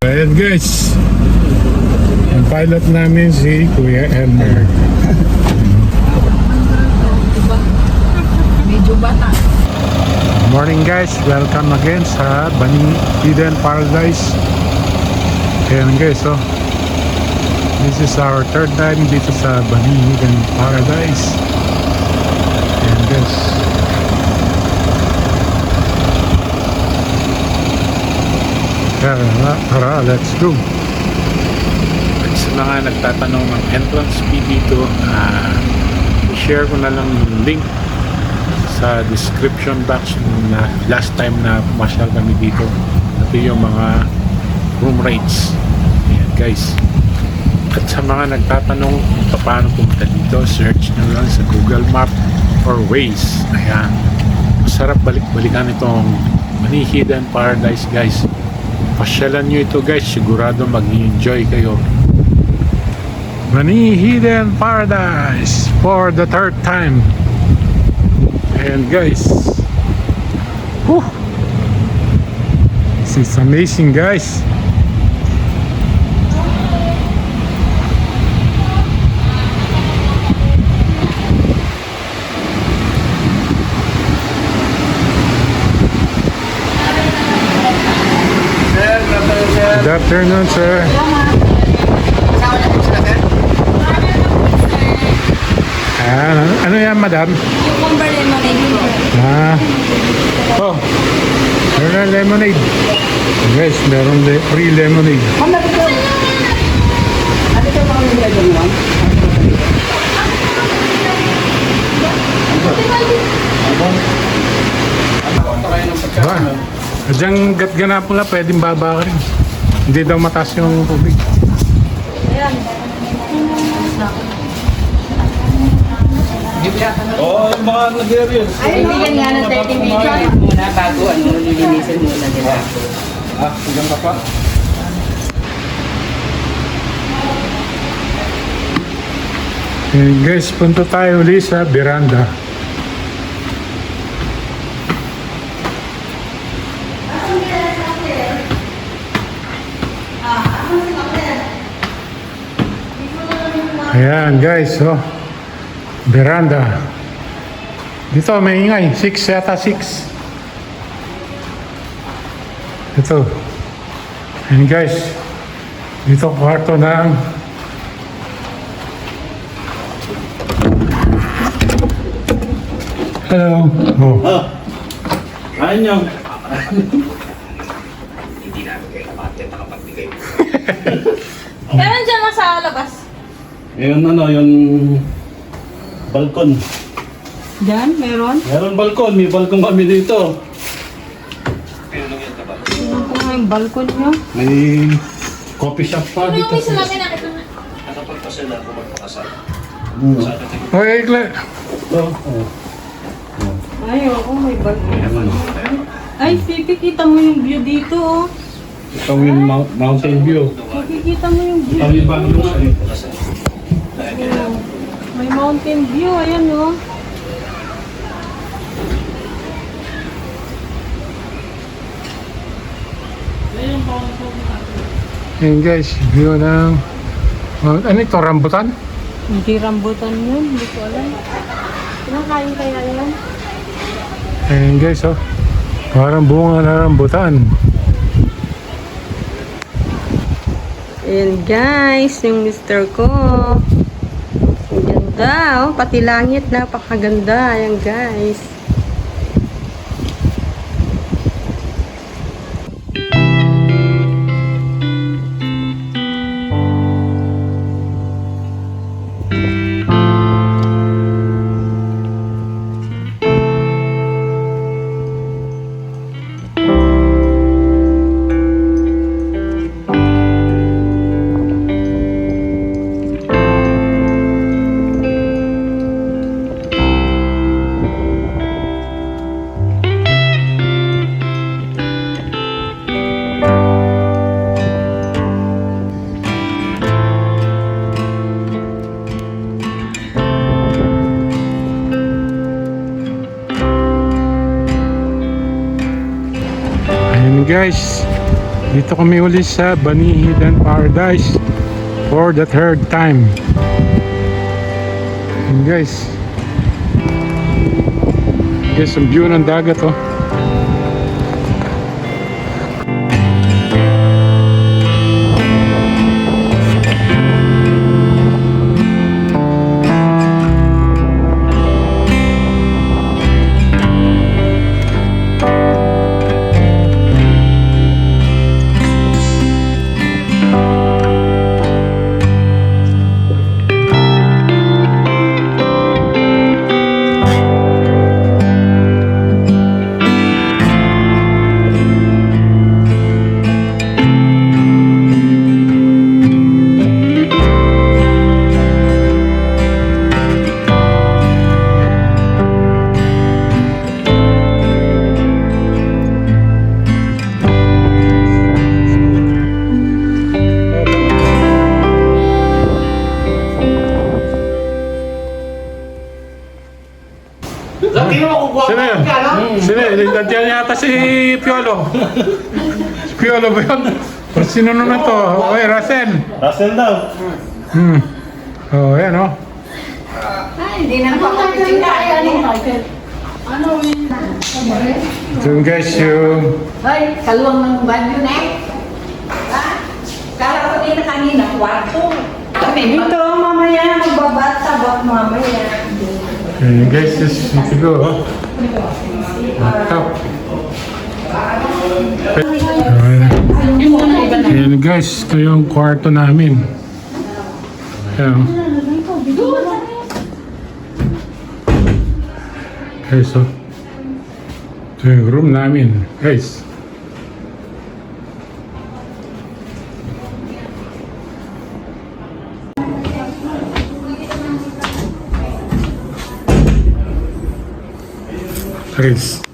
Ayan guys, ang pilot namin si Kuya Elmer. Medyo bata. Morning guys, welcome again sa Bani Hidden Paradise. Ayan guys, oh, this is our third time dito sa Bani Hidden Paradise. Ayan guys, tara, let's go. At sa mga nagtatanong ng entrance fee dito, share ko na lang yung link sa description box na last time na pumasyal kami dito. Ito yung mga room rates. Ayan guys. At sa mga nagtatanong kung paano pumunta dito, search nyo lang sa Google Map or Waze. Ayan. Masarap balik-balikan itong Bani Hidden Paradise guys. Pasyalan nyo ito guys, sigurado mag-enjoy kayo. Bani Hidden Paradise for the third time. And guys, whew, this is amazing guys. Good afternoon, sir. Ano yan, madam? Yung kumber lemonade. Oh, meron lemonade. Guys, meron free lemonade. Diyan gat-ganap pula, pwedeng baba ka rin. Hindi daw mataas yung tubig. Ayan. Oo, yung mga nag-reviews. Ay, bigyan nga ng 30 minutes. Muna bago lilinisin muna nila. Hanggang ka pa. And guys, punta tayo ulit sa veranda. Ayan guys, oh, veranda. Dito may ingay, 6 yata, 6. Ito. And guys, dito kwarto ng hello. Oh. Ayun nyo. Meron dyan na sa labas. Yun yung balkon. Dyan, meron? Meron balkon, may balkon kami dito. Tingnan ko nga yung balkon nyo. May coffee shop pa Ano dito. yung isa namin nakita na? Okay, Claire. Ay, oo, may balkon. Ayan, Ay, Fifi, kita mo yung view dito, oh. ito yung mountain view. Makikita mo yung view. Ito yung bagong sa'yo. Oh, may mountain view, ayan, oh. Ayan guys, view ng ano ito, rambutan? Hindi rambutan yun, hindi ko alam. Kinakain kaya yan? Ayan guys, oh, parang bunga na rambutan. Ayan guys, yung mister ko. Ang ganda, oh. Pati langit, napakaganda. Ayan guys. Dito kami uli sa Bani Hidden Paradise for the third time. And guys, ang view ng dagat oh. Sino yun? Sino yun? Nandiyan yata si Piolo. Si Piolo ba yun? O sino naman to? Oy, Rasen. Russell daw. Oh, yan oh. Hindi na napapagpipin ka. So guys, yung Hoy, kaluwang ng banyo na eh. Ha? Kala ko din na kanina, kwarto. Dito, mamaya, magbabata ba mamaya? guys, this is go oh. Top. Ayan guys, ito yung kwarto namin. Ayan. Guys, so ito yung room namin, guys. Guys.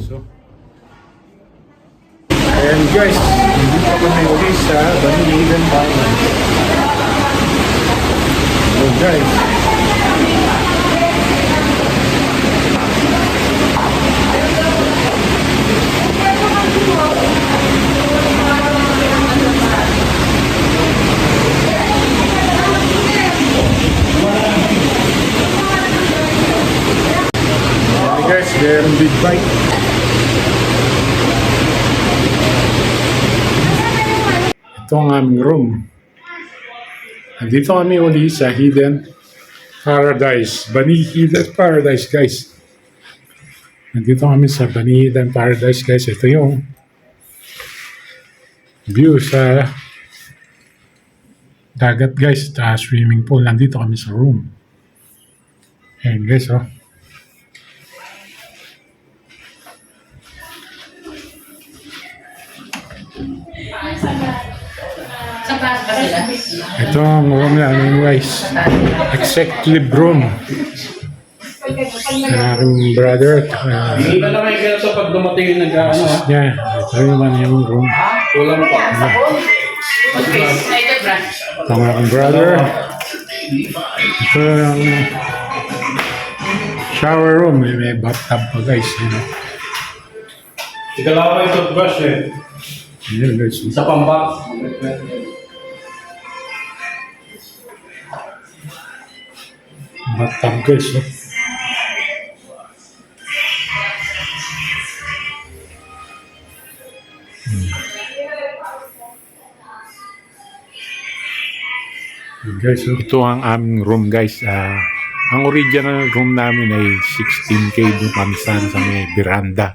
So. Ayan guys, dito kami ulit sa Bani Hidden Paradise. So guys. Guys, they're in big bike. Ito ang aming room. Nandito kami uli sa Hidden Paradise. Bani Hidden Paradise, guys. Nandito kami sa Bani Hidden Paradise, guys. Ito yung view sa dagat, guys. Swimming pool. Nandito kami sa room. Ayan, guys, oh. Sa class ba sila? Ito ang room namin guys. Executive room. Ang aking brother. Hindi ka na may ganito pag dumating yung nag-ano ha? Yeah, ito yung room. Kulang pa. Ito ang aking brother. Ito yung shower room. May bathtub pa guys. Ikalawa yung toothbrush eh. Ayan guys. Isa pang box. Bathtub guys. Oh. Guys, oh. Ito ang aming room guys. Ang original room namin ay 16K doon kami sa may veranda.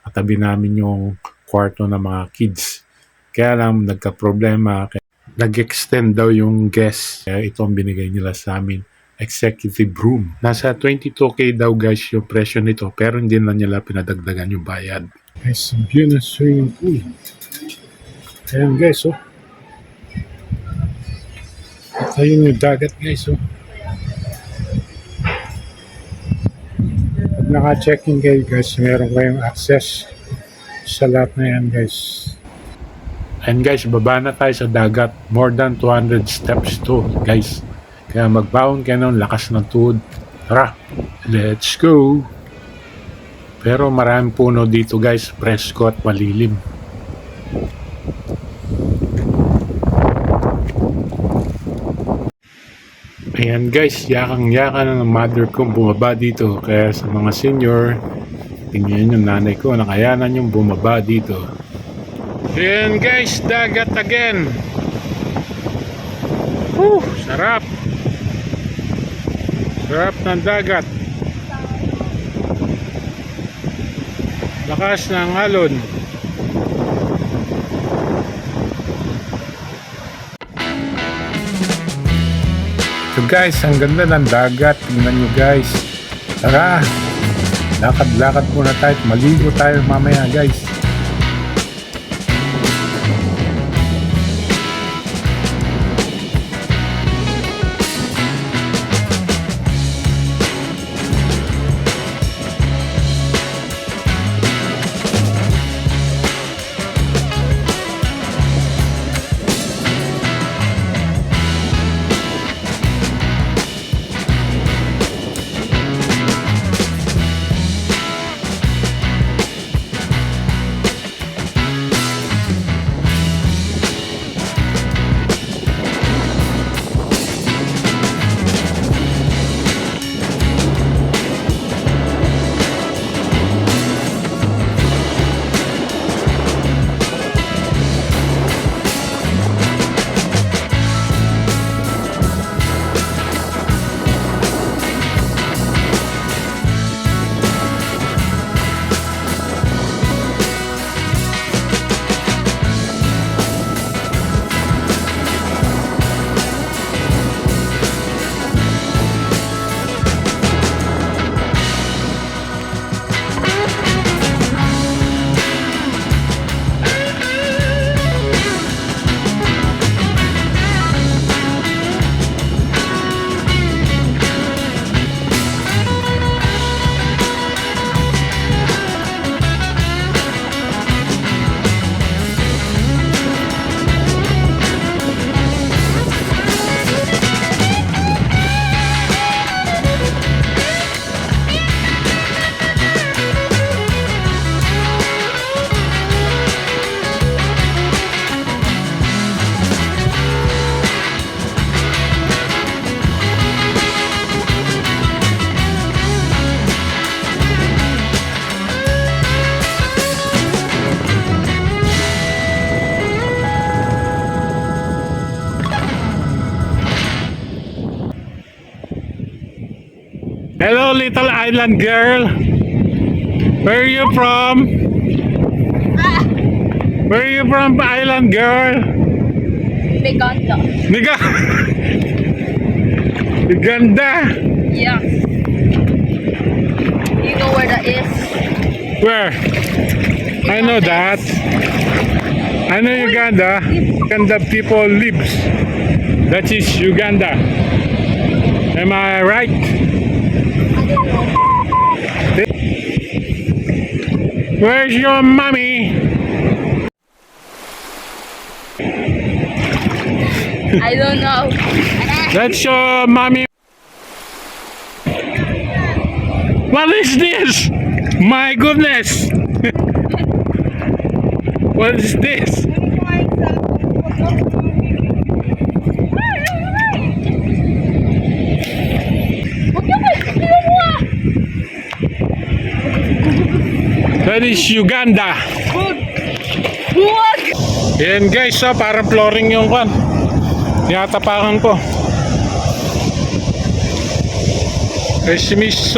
Katabi namin yung kwarto ng mga kids. Kaya lang nagka-problema. Nag-extend daw yung guest. Kaya ito ang binigay nila sa amin. Executive room. Nasa 22K daw guys yung presyo nito. Pero hindi na nila pinadagdagan yung bayad. Guys, ang view na swimming pool. Ayan guys, oh. Ito yung dagat guys, oh. Pag naka-check-in kayo guys, meron kayong access sa lahat na yan guys. And guys, baba na tayo sa dagat. More than 200 steps to guys. Kaya magbaon kayo ng lakas ng tuhod. Tara, let's go! Pero maraming puno dito guys, presko at malilim. Ayan guys, yakang-yaka na ng mother ko bumaba dito. Kaya sa mga senior, tingnan yung nanay ko, nakayanan yung bumaba dito. Ayan guys, dagat again. Sarap. Sarap ng dagat. Lakas ng alon. So guys, ang ganda ng dagat. Tingnan nyo guys. Tara, lakad-lakad muna tayo. Maligo tayo mamaya guys. Hello, little island girl. Where are you from? Where are you from, island girl? Beganda. Uganda. Yeah. You know where that is? Where? I know that. I know Uganda. Uganda people lives. That is Uganda. Am I right? Where's your mommy? I don't know. That's your mommy. What is this? My goodness. What is this? That is Uganda. What? Yan guys, parang flooring yung kwan. Tinatapakan ko. Pesimis.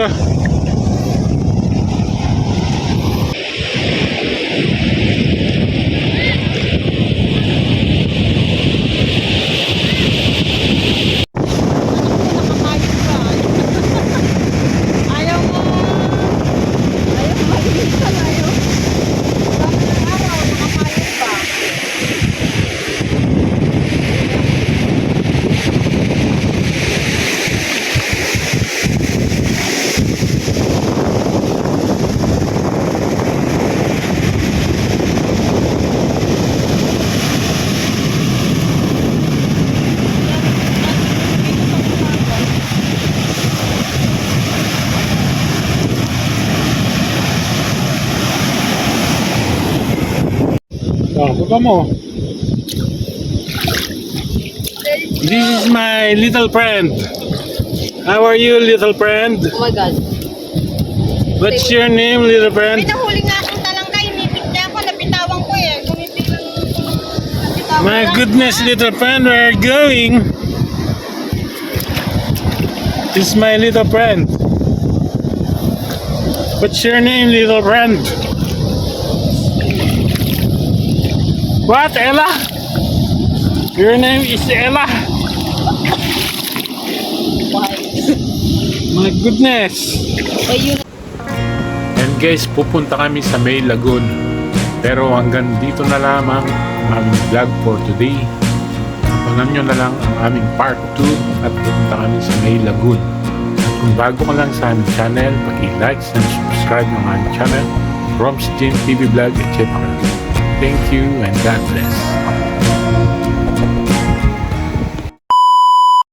Oh, buka mo. This is my little friend. How are you, little friend? Oh my God. What's your name, little friend? May nahuli nga akong talangka, inipit niya ako, napitawan ko eh. Gumipit lang, napitawan My lang. goodness, little friend, where are you going? This is my little friend. What's your name, little friend? What, Ella? Your name is Ella? My goodness. Ayun. And guys, pupunta kami sa May Lagoon. Pero hanggang dito na lamang ang aming vlog for today. Abangan nyo na lang ang aming part 2 at pupunta kami sa May Lagoon. At kung bago ka lang sa aming channel, paki-like and subscribe ng aming channel, Rom's Jane TV Vlog, etc. Thank you and God bless.